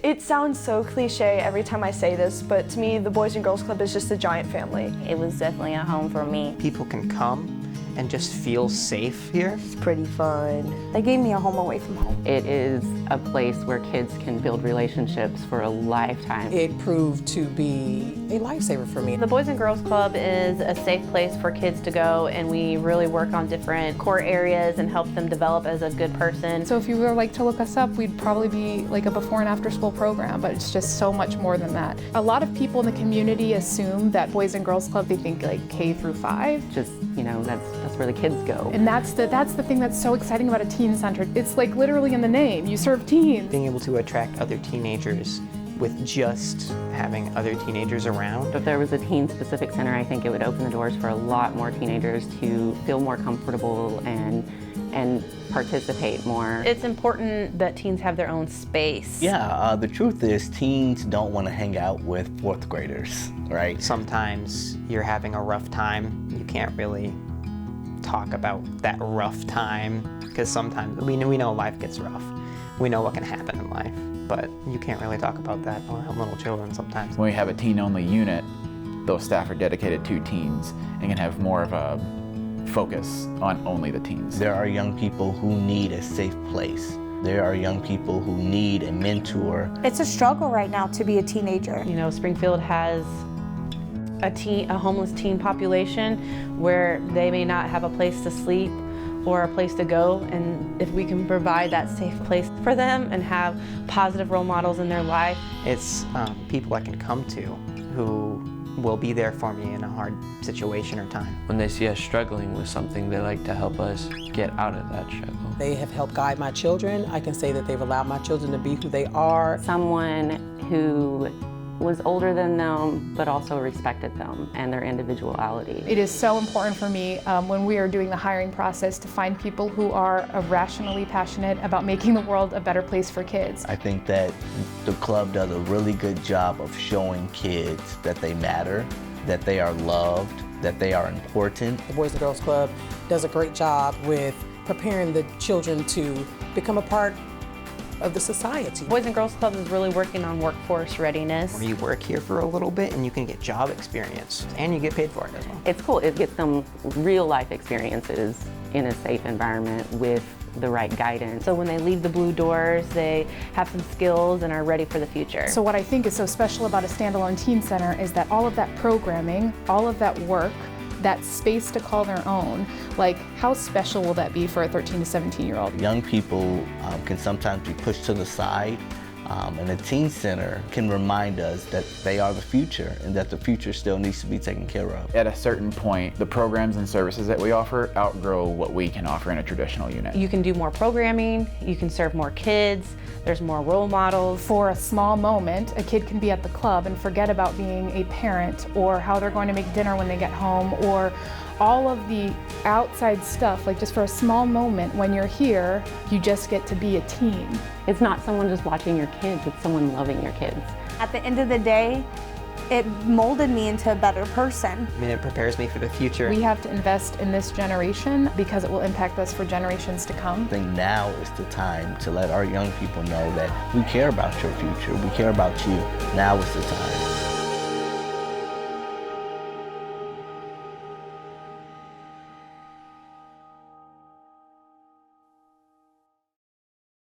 It sounds so cliche every time I say this, but to me, the Boys and Girls Club is just a giant family. It was definitely a home for me. People can come and just feel safe here. It's pretty fun. They gave me a home away from home. It is a place where kids can build relationships for a lifetime. It proved to be a lifesaver for me. The Boys and Girls Club is a safe place for kids to go, and we really work on different core areas and help them develop as a good person. So if you were like to look us up, we'd probably be like a before and after school program, but it's just so much more than that. A lot of people in the community assume that Boys and Girls Club, they think like K through 5. Just, you know, that's where the kids go. And that's the thing that's so exciting about a teen center. It's like literally in the name, you serve teens. Being able to attract other teenagers with just having other teenagers around. If there was a teen-specific center, I think it would open the doors for a lot more teenagers to feel more comfortable and participate more. It's important that teens have their own space. Yeah, the truth is teens don't want to hang out with 4th graders, right? Sometimes you're having a rough time. You can't really talk about that rough time because sometimes we know life gets rough. We know what can happen in life, but you can't really talk about that around little children sometimes. When we have a teen-only unit, those staff are dedicated to teens and can have more of a focus on only the teens. There are young people who need a safe place. There are young people who need a mentor. It's a struggle right now to be a teenager. You know, Springfield has a homeless teen population where they may not have a place to sleep or a place to go, and if we can provide that safe place for them and have positive role models in their life. It's people I can come to who will be there for me in a hard situation or time. When they see us struggling with something, they like to help us get out of that struggle. They have helped guide my children. I can say that they've allowed my children to be who they are. Someone who was older than them, but also respected them and their individuality. It is so important for me when we are doing the hiring process to find people who are rationally passionate about making the world a better place for kids. I think that the club does a really good job of showing kids that they matter, that they are loved, that they are important. The Boys and Girls Club does a great job with preparing the children to become a part of the society. Boys and Girls Club is really working on workforce readiness. You work here for a little bit and you can get job experience and you get paid for it as well. It's cool. It gets them real life experiences in a safe environment with the right guidance. So when they leave the blue doors, they have some skills and are ready for the future. So what I think is so special about a standalone teen center is that all of that programming, all of that work, that space to call their own, like how special will that be for a 13 to 17-year-old? Young people can sometimes be pushed to the side, and a teen center can remind us that they are the future and that the future still needs to be taken care of. At a certain point, the programs and services that we offer outgrow what we can offer in a traditional unit. You can do more programming, you can serve more kids, there's more role models. For a small moment, a kid can be at the club and forget about being a parent or how they're going to make dinner when they get home or all of the outside stuff. Like just for a small moment when you're here, you just get to be a teen. It's not someone just watching your kids, it's someone loving your kids. At the end of the day, it molded me into a better person. I mean, it prepares me for the future. We have to invest in this generation because it will impact us for generations to come. I think now is the time to let our young people know that we care about your future, we care about you. Now is the time.